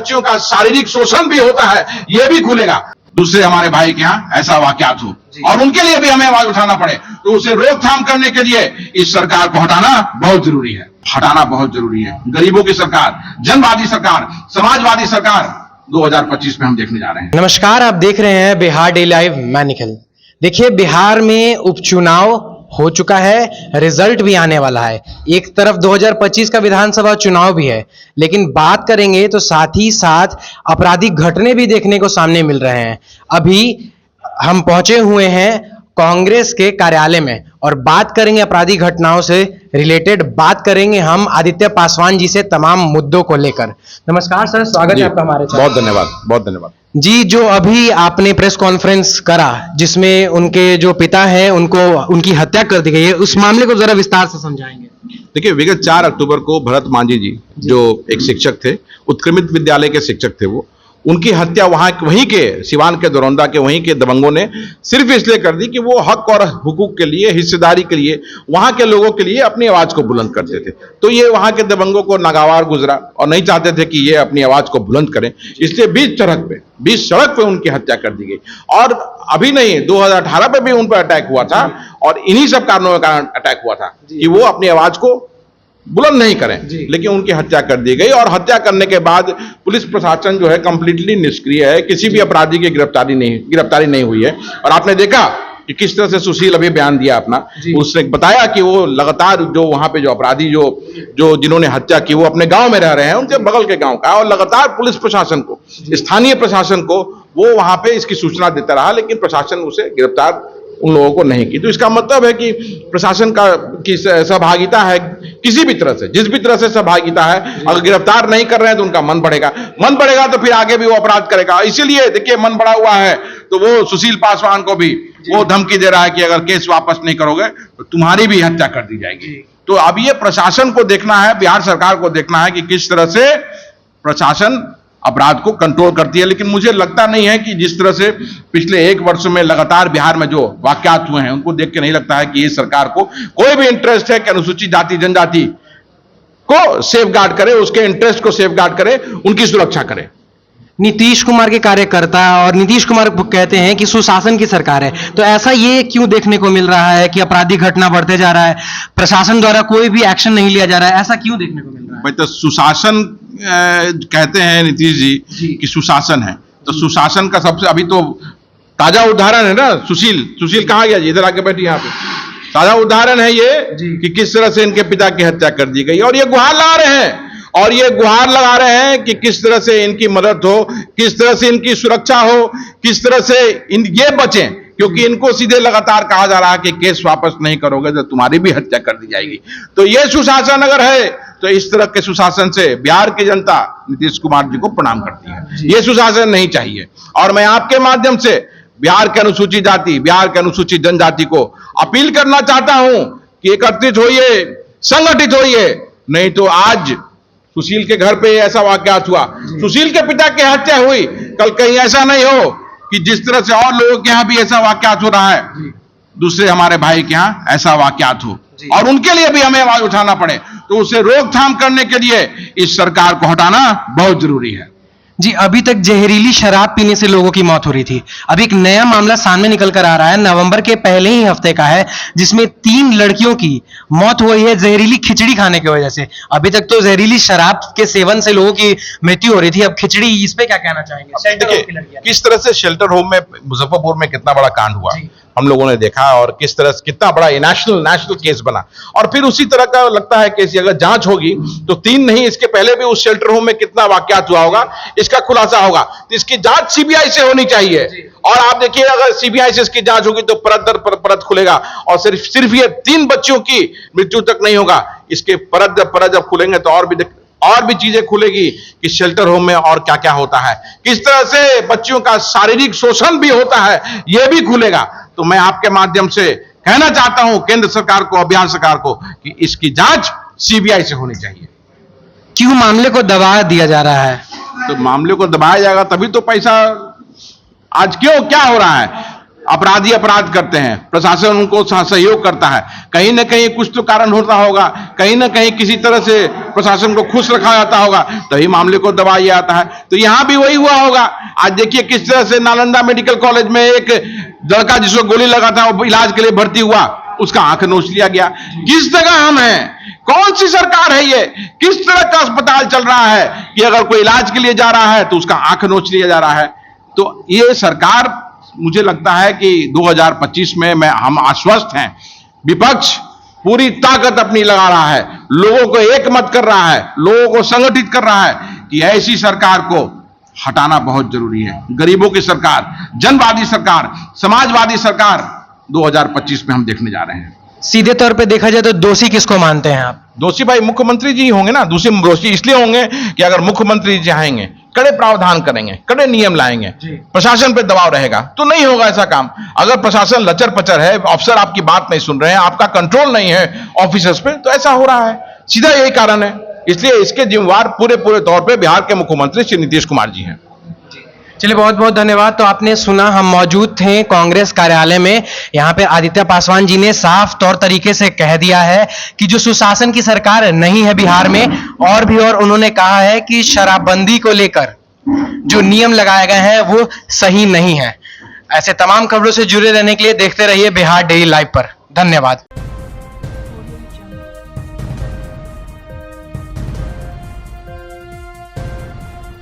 बच्चियों का शारीरिक शोषण भी होता है, यह भी खुलेगा। दूसरे हमारे भाई के यहाँ ऐसा वाकयात हो और उनके लिए भी हमें आवाज उठाना पड़े, तो उसे रोकथाम करने के लिए इस सरकार को हटाना बहुत जरूरी है, हटाना बहुत जरूरी है। गरीबों की सरकार, जनवादी सरकार, समाजवादी सरकार 2025 में हम देखने जा रहे हैं। नमस्कार, आप देख रहे हैं बिहार डे लाइव। मैं निखिल। देखिए, बिहार में उपचुनाव हो चुका है, रिजल्ट भी आने वाला है। एक तरफ 2025 का विधानसभा चुनाव भी है, लेकिन बात करेंगे तो साथ ही साथ आपराधिक घटने भी देखने को सामने मिल रहे हैं। अभी हम पहुंचे हुए हैं कांग्रेस के कार्यालय में और बात करेंगे आपराधिक घटनाओं से रिलेटेड, बात करेंगे हम आदित्य पासवान जी से तमाम मुद्दों को लेकर। नमस्कार सर, स्वागत है आपका हमारे चैनल। बहुत धन्यवाद, बहुत धन्यवाद जी। जो अभी आपने प्रेस कॉन्फ्रेंस करा जिसमें उनके जो पिता हैं उनको उनकी हत्या कर दी गई है, उस मामले को जरा विस्तार से समझाएंगे। देखिए, विगत 4 अक्टूबर को भरत मांझी जी जो एक शिक्षक थे, उत्क्रमित विद्यालय के शिक्षक थे, वो उनकी हत्या वहीं के सिवान के दरौंदा के वहीं के दबंगों ने सिर्फ इसलिए कर दी कि वो हक और हुकूक के लिए, हिस्सेदारी के लिए, वहां के लोगों के लिए अपनी आवाज को बुलंद करते थे। तो ये वहां के दबंगों को नागवार गुजरा और नहीं चाहते थे कि ये अपनी आवाज को बुलंद करें, इसलिए बीच सड़क पे उनकी हत्या कर दी गई। और अभी नहीं, 2018 में भी उन पर अटैक हुआ था और इन्हीं सब कारणों के कारण अटैक हुआ था कि वो अपनी आवाज को बुलंद नहीं करें, लेकिन उनकी हत्या कर दी गई। और हत्या करने के बाद पुलिस प्रशासन जो है कंप्लीटली निष्क्रिय है, किसी भी अपराधी की गिरफ्तारी नहीं हुई है। और आपने देखा कि किस तरह से सुशील अभी बयान दिया अपना, उसने बताया कि वो लगातार जो वहां पे जो अपराधी जो जिन्होंने हत्या की वो अपने गांव में रह रहे हैं, उनके बगल के गांव का, और लगातार पुलिस प्रशासन को, स्थानीय प्रशासन को वो वहां पे इसकी सूचना देता रहा, लेकिन प्रशासन उसे गिरफ्तार उन लोगों को नहीं की। तो इसका मतलब है कि प्रशासन की सहभागिता है किसी भी तरह से, जिस भी तरह से सहभागिता है, अगर गिरफ्तार नहीं कर रहे हैं तो उनका मन बढ़ेगा तो फिर आगे भी वो अपराध करेगा। इसीलिए देखिए, मन बढ़ा हुआ है तो वो सुशील पासवान को भी वो धमकी दे रहा है कि अगर केस वापस नहीं करोगे तो तुम्हारी भी हत्या कर दी जाएगी। तो अब ये प्रशासन को देखना है, बिहार सरकार को देखना है कि किस तरह से प्रशासन अपराध को कंट्रोल करती है। लेकिन मुझे लगता नहीं है कि जिस तरह से पिछले 1 वर्ष में लगातार बिहार में जो वाकयात हुए हैं, उनको देख के नहीं लगता है कि ये सरकार को कोई भी इंटरेस्ट है कि अनुसूचित जाति जनजाति को सेफगार्ड करे, उसके इंटरेस्ट को सेफगार्ड करे, उनकी सुरक्षा करे। नीतीश कुमार के कार्यकर्ता और नीतीश कुमार कहते हैं कि सुशासन की सरकार है, तो ऐसा ये क्यों देखने को मिल रहा है कि आपराधिक घटना बढ़ते जा रहा है, प्रशासन द्वारा कोई भी एक्शन नहीं लिया जा रहा है, ऐसा क्यों देखने को मिल रहा है? भाई, तो सुशासन कहते हैं नीतीश जी कि सुशासन है, तो सुशासन का सबसे अभी तो ताजा उदाहरण है ना सुशील कहाँ गया जी? इधर आके बैठी यहाँ पे। ताजा उदाहरण है ये कि किस तरह से इनके पिता की हत्या कर दी गई, और ये गुहार लगा रहे हैं कि किस तरह से इनकी मदद हो, किस तरह से इनकी सुरक्षा हो, किस तरह से ये बचें, क्योंकि इनको सीधे लगातार कहा जा रहा है कि केस वापस नहीं करोगे तो तुम्हारी भी हत्या कर दी जाएगी। तो ये सुशासन अगर है तो इस तरह के सुशासन से बिहार की जनता नीतीश कुमार जी को प्रणाम करती है। ये सुशासन नहीं चाहिए। और मैं आपके माध्यम से बिहार के अनुसूचित जाति, बिहार के अनुसूचित जनजाति को अपील करना चाहता हूं कि एकत्रित होइए, संगठित होइए, नहीं तो आज सुशील के घर पे ऐसा वाकयात हुआ, सुशील के पिता की हत्या हुई, कल कहीं ऐसा नहीं हो कि जिस तरह से और लोगों के यहाँ भी ऐसा वाकयात हो रहा है, दूसरे हमारे भाई के यहाँ ऐसा वाकयात हो और उनके लिए भी हमें आवाज उठाना पड़े, तो उसे रोकथाम करने के लिए इस सरकार को हटाना बहुत जरूरी है। जी, अभी तक जहरीली शराब पीने से लोगों की मौत हो रही थी। अभी एक नया मामला सामने निकल कर आ रहा है, नवंबर के पहले ही हफ्ते का है, जिसमें 3 लड़कियों की मौत हुई है जहरीली खिचड़ी खाने की वजह से। अभी तक तो जहरीली शराब के सेवन से लोगों की मृत्यु हो रही थी, अब खिचड़ी, इस पे क्या कहना चाहेंगे? किस तरह से शेल्टर होम में मुजफ्फरपुर में कितना बड़ा कांड हुआ हम लोगों ने देखा, और किस तरह से कितना बड़ा नेशनल केस बना, और फिर उसी तरह का लगता है केस अगर जांच होगी तो 3 नहीं, इसके पहले भी उस शेल्टर होम में कितना वाकयात हुआ होगा, इसका खुलासा होगा। तो इसकी जांच सीबीआई से होनी चाहिए। और आप देखिए, अगर सीबीआई से इसकी जांच होगी तो परत दर परत खुलेगा, और सिर्फ ये 3 बच्चियों की मृत्यु तक नहीं होगा, इसके परत दर परत जब खुलेंगे तो और भी चीजें खुलेगी कि शेल्टर होम में और क्या क्या होता है, किस तरह से बच्चियों का शारीरिक शोषण भी होता है, यह भी खुलेगा। तो मैं आपके माध्यम से कहना चाहता हूं केंद्र सरकार को, बिहार सरकार को, कि इसकी जांच सीबीआई से होनी चाहिए। क्यों मामले को दबा दिया जा रहा है? तो मामले को दबाया जाएगा तभी तो पैसा, आज क्यों क्या हो रहा है? अपराधी अपराध करते हैं, प्रशासन उनको सहयोग करता है, कहीं ना कहीं कुछ तो कारण होता होगा, कहीं ना कहीं किसी तरह से प्रशासन को खुश रखा जाता होगा, तभी मामले को दबाया जाता है। तो यहां भी वही हुआ होगा। आज देखिए किस तरह से नालंदा मेडिकल कॉलेज में एक लड़का जिसको गोली लगा था, वो इलाज के लिए भर्ती हुआ, उसका आंख नोच लिया गया। किस जगह हम हैं? कौन सी सरकार है ये? किस तरह का अस्पताल चल रहा है कि अगर कोई इलाज के लिए जा रहा है तो उसका आंख नोच लिया जा रहा है? तो ये सरकार, मुझे लगता है कि 2025 में हम आश्वस्त हैं। विपक्ष पूरी ताकत अपनी लगा रहा है, लोगों को एक मत कर रहा है, लोगों को संगठित कर रहा है कि ऐसी सरकार को हटाना बहुत जरूरी है। गरीबों की सरकार, जनवादी सरकार, समाजवादी सरकार 2025 में हम देखने जा रहे हैं। सीधे तौर पे देखा जाए तो दोषी किसको मानते हैं आप? दोषी भाई मुख्यमंत्री जी होंगे ना। दोषी इसलिए होंगे कि अगर मुख्यमंत्री जी चाहेंगे, कड़े प्रावधान करेंगे, कड़े नियम लाएंगे, प्रशासन पे दबाव रहेगा तो नहीं होगा ऐसा काम। अगर प्रशासन लचर पचर है, अफसर आपकी बात नहीं सुन रहे हैं, आपका कंट्रोल नहीं है ऑफिसर्स पे, तो ऐसा हो रहा है। सीधा यही कारण है। इसलिए इसके जिम्मेवार पूरे तौर पे बिहार के मुख्यमंत्री श्री नीतीश कुमार जी हैं। चलिए, बहुत बहुत धन्यवाद। तो आपने सुना, हम मौजूद थे कांग्रेस कार्यालय में। यहाँ पे आदित्य पासवान जी ने साफ तौर तरीके से कह दिया है कि जो सुशासन की सरकार नहीं है बिहार में, और भी और उन्होंने कहा है कि शराबबंदी को लेकर जो नियम लगाए गए हैं वो सही नहीं है। ऐसे तमाम खबरों से जुड़े रहने के लिए देखते रहिए बिहार डेली लाइव पर। धन्यवाद।